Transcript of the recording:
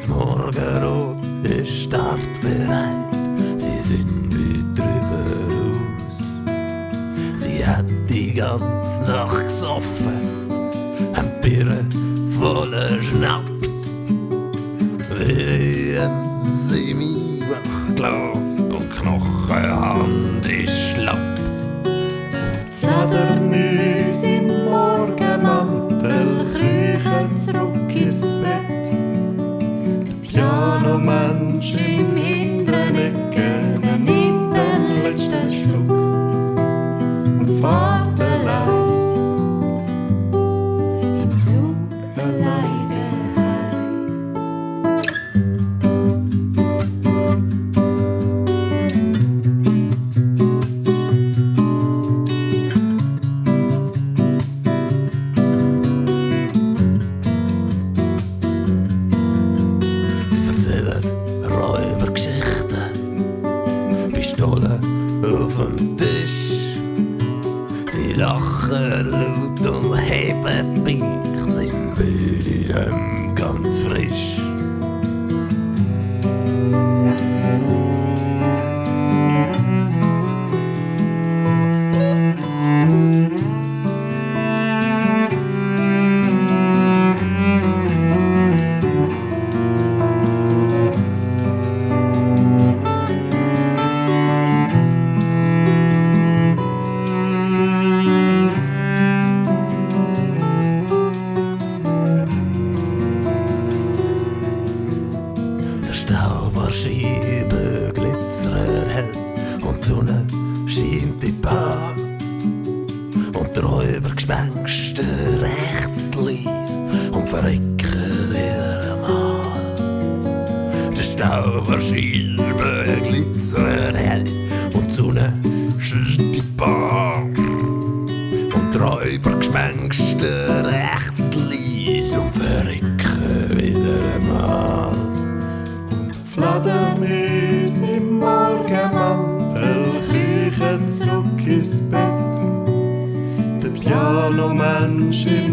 Das Morgenrot ist startbereit, sie sind wie drüber aus. Sie hat die ganze Nacht gesoffen, ein Birre voller Schnaps. Wie ein Iimachglas und Knochenhand ist schlapp. Fledermäuse im Morgenmantel krüchen zrugg ins Bett. Der Pianomänsch im hindre-n-Egge, der nimmt den letzten Schluck und fahrt allein im Zug alleine heim. Räubergeschichten, Pistolen auf dem Tisch. Sie lachen laut und heben Bich, sind beide ganz frisch. Staubschiebe glitzern hell und die Sonne scheint in Bahn. Und die Räubergschpängster rechts lies und verrecken wieder einmal. Die Staubschiebe glitzern hell und die Sonne scheint in Bahn. Und die Räubergschpängster rechts lies und verrecken wieder einmal. Fledermäuse im Morgenmantel kriechen zrugg ins Bett. Der Pianomänsch im